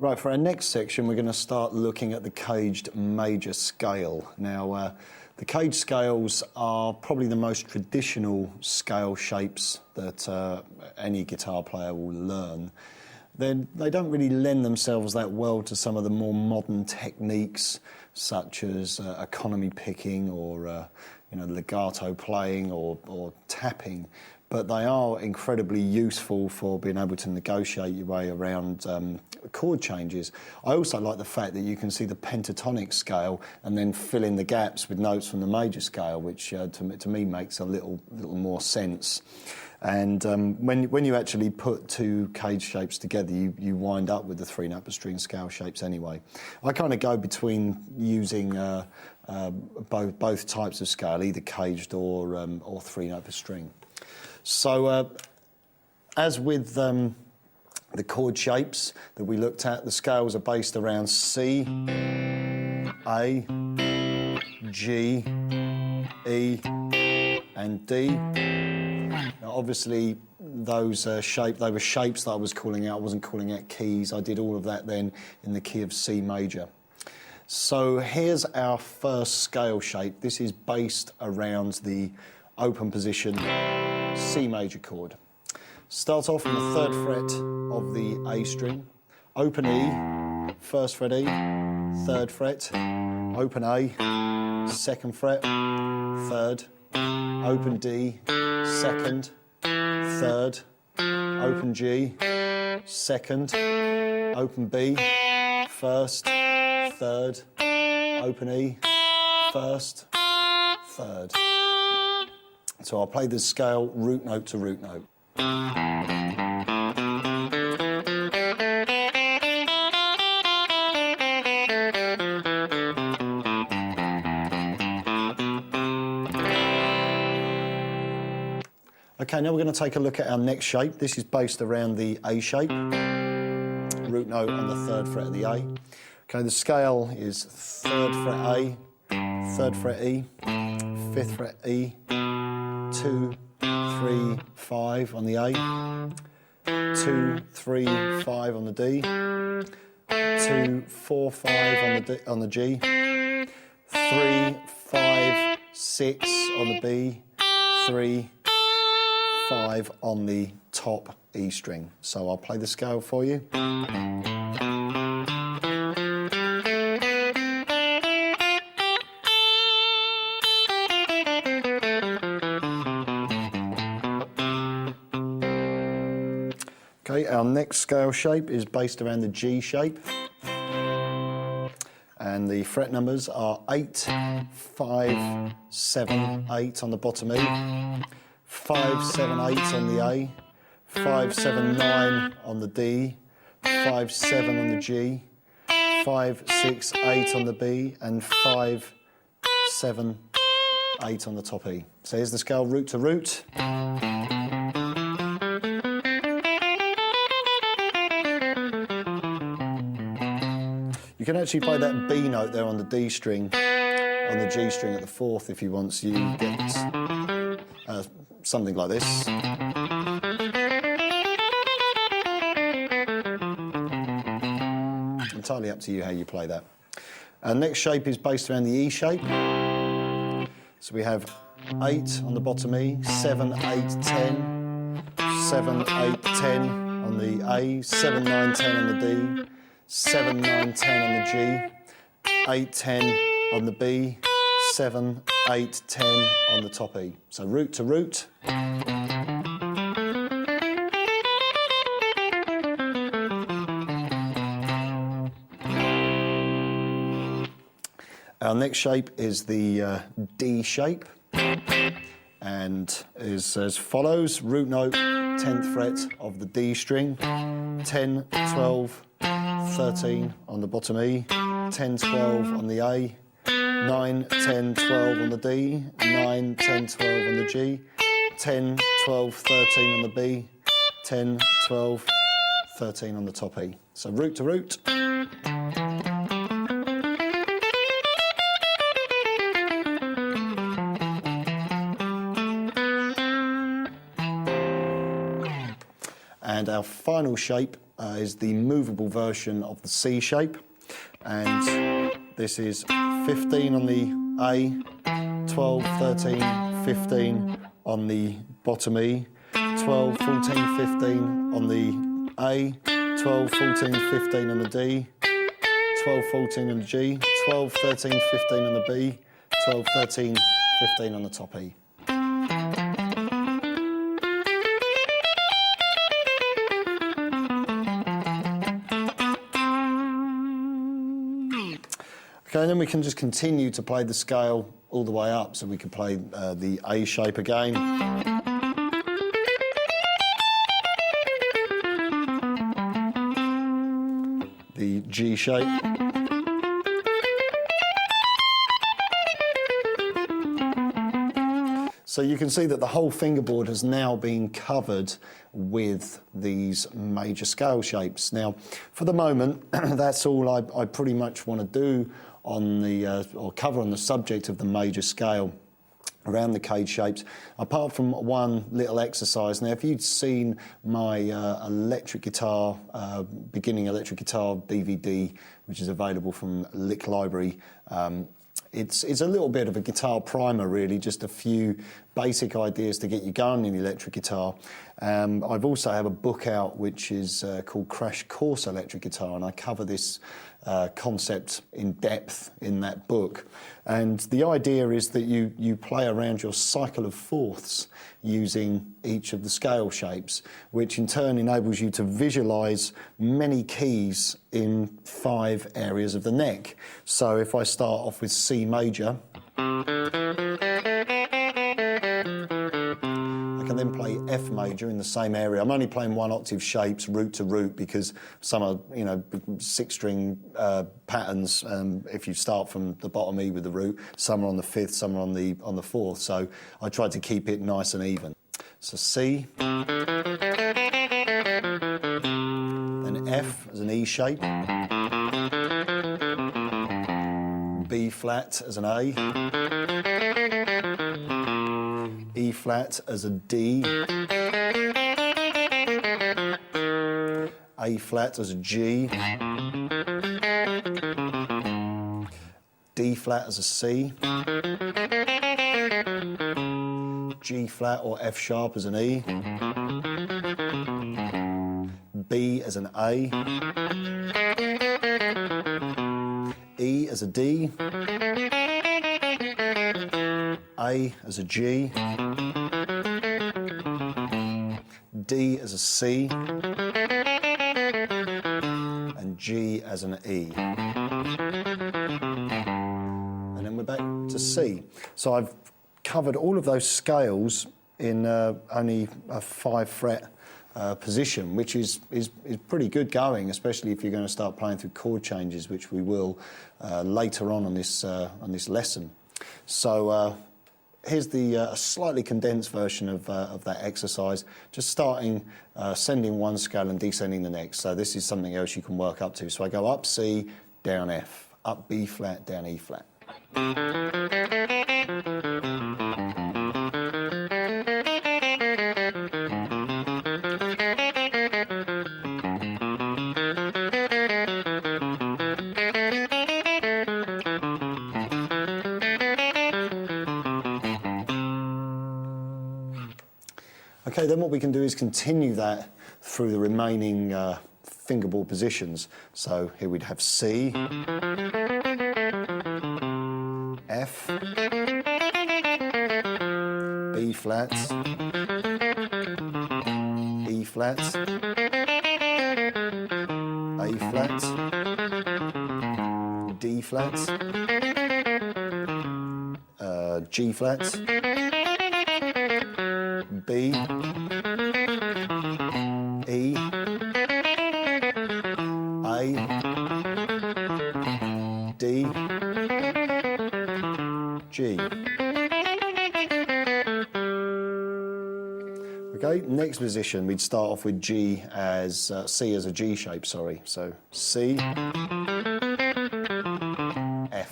Right, for our next section, we're going to start looking at the caged major scale. Now, the caged scales are probably the most traditional scale shapes that any guitar player will learn. They don't really lend themselves that well to some of the more modern techniques, such as economy picking or legato playing or tapping. But they are incredibly useful for being able to negotiate your way around chord changes. I also like the fact that you can see the pentatonic scale and then fill in the gaps with notes from the major scale, which to me makes a little more sense. And when you actually put two caged shapes together, you wind up with the three note per string scale shapes anyway. I kind of go between using both types of scale, either caged or three note per string. So, as with the chord shapes that we looked at, the scales are based around C, A, G, E, and D. Now, obviously, those they were shapes that I was calling out. I wasn't calling out keys. I did all of that then in the key of C major. So here's our first scale shape. This is based around the open position C major chord. Start off on the 3rd fret of the A string, open E, 1st fret E, 3rd fret, open A, 2nd fret, 3rd, open D, 2nd, 3rd, open G, 2nd, open B, 1st, 3rd, open E, 1st, 3rd. So I'll play the scale root note to root note. Okay, now we're going to take a look at our next shape. This is based around the A shape, root note on the 3rd fret of the A. Okay, the scale is 3rd fret A, 3rd fret E, 5th fret E, 2, 3, 5 on the A, 2, 3, 5 on the D, 2, 4, 5 on the G, 3, 5, 6 on the B, 3, 5 on the top E string. So I'll play the scale for you. Okay, our next scale shape is based around the G shape, and the fret numbers are 8, 5, 7, 8 on the bottom E, 5, 7, 8 on the A, 5, 7, 9 on the D, 5, 7 on the G, 5, 6, 8 on the B, and 5, 7, 8 on the top E. So here's the scale root to root. You can actually play that B note there on the D string, on the G string at the 4th if you want, so you get something like this. Entirely up to you how you play that. Our next shape is based around the E shape. So we have 8 on the bottom E, 7, 8, 10, 7, 8, 10 on the A, 7, 9, 10 on the D, 7, 9, 10 on the G, 8, 10 on the B, 7, 8, 10 on the top E. So root to root. Our next shape is the D shape, and is as follows: root note, 10th fret of the D string, 10, 12, 13 on the bottom E, 10, 12 on the A, 9, 10, 12 on the D, 9, 10, 12 on the G, 10, 12, 13 on the B, 10, 12, 13 on the top E. So root to root. And our final shape is the movable version of the C shape, and this is 15 on the A, 12, 13, 15 on the bottom E, 12, 14, 15 on the A, 12, 14, 15 on the D, 12, 14 on the G, 12, 13, 15 on the B, 12, 13, 15 on the top E. Okay, and then we can just continue to play the scale all the way up. So we can play the A shape again. The G shape. So you can see that the whole fingerboard has now been covered with these major scale shapes. Now, for the moment, that's all I pretty much want to do on the, or cover on the subject of the major scale around the CAGED shapes, apart from one little exercise. Now, if you'd seen my electric guitar, beginning electric guitar DVD, which is available from Lick Library, it's a little bit of a guitar primer, really, just a few basic ideas to get you going in the electric guitar. I've also have a book out which is called Crash Course Electric Guitar, and I cover this concept in depth in that book. And the idea is that you play around your cycle of fourths using each of the scale shapes, which in turn enables you to visualise many keys in 5 areas of the neck. So if I start off with C major, I can then play F major in the same area. I'm only playing 1 octave shapes, root to root, because some are, 6-string patterns. If you start from the bottom E with the root, some are on the 5th, some are on the 4th. So I tried to keep it nice and even. So C, then F as an E shape, B flat as an A, E flat as a D, A flat as a G, D flat as a C, G flat or F sharp as an E, B as an A, E as a D, A as a G, D as a C, and G as an E. And then we're back to C. So I've covered all of those scales in only a 5-fret position, which is pretty good going, especially if you're going to start playing through chord changes, which we will later on this lesson. So here's the slightly condensed version of that exercise, just starting ascending one scale and descending the next. So this is something else you can work up to. So I go up C, down F, up B flat, down E flat. Okay, then what we can do is continue that through the remaining fingerboard positions. So here we'd have C, F, B flat, E flat, A flat, D flat, G flat, B, E, A, D, G. Okay, next position, we'd start off with G as, C as a G shape, sorry. So C, F,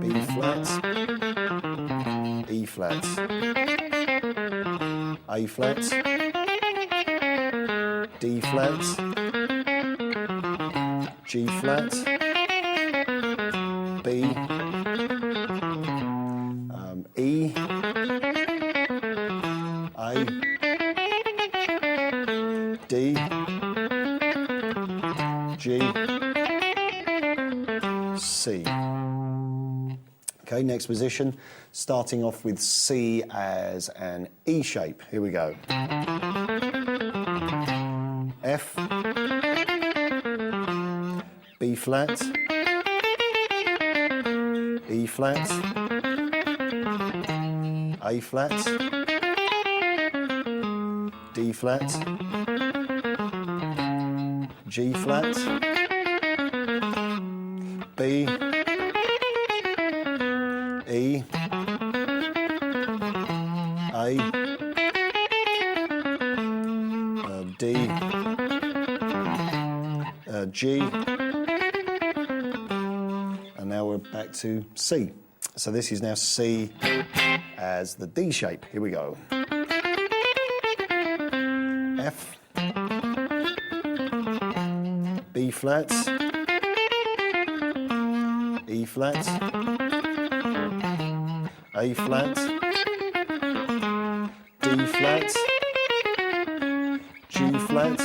B flat, E flat, A flat, D flat, G flat, B, E, A, D, G, C. Okay, next position, starting off with C as an E shape. Here we go. F, B flat, E flat, A flat, D flat, G flat, B, E, A, D, G, and now we're back to C. So this is now C as the D shape. Here we go. F, B flat, E flat, A flat, D flat, G flat,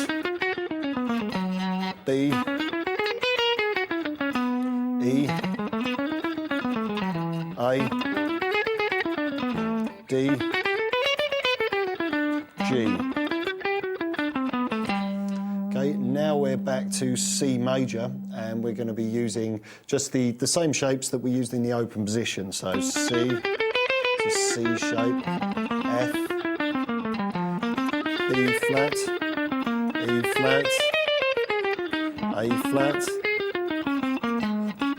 B, E, A, D, G. Okay, now we're back to C major, and we're going to be using just the same shapes that we used in the open position. So C, it's a C shape, F, B flat, E flat, A flat,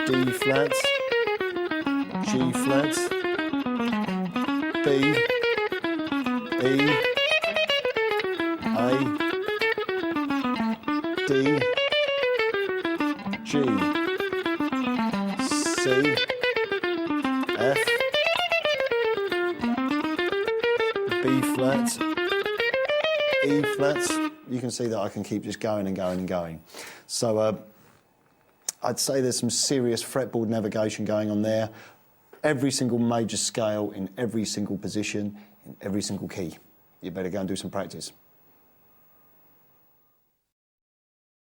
D flat, G flat, B, E, A, D, G, C, F, B flat, E flat. You can see that I can keep just going and going and going. So I'd say there's some serious fretboard navigation going on there. Every single major scale in every single position, in every single key. You better go and do some practice.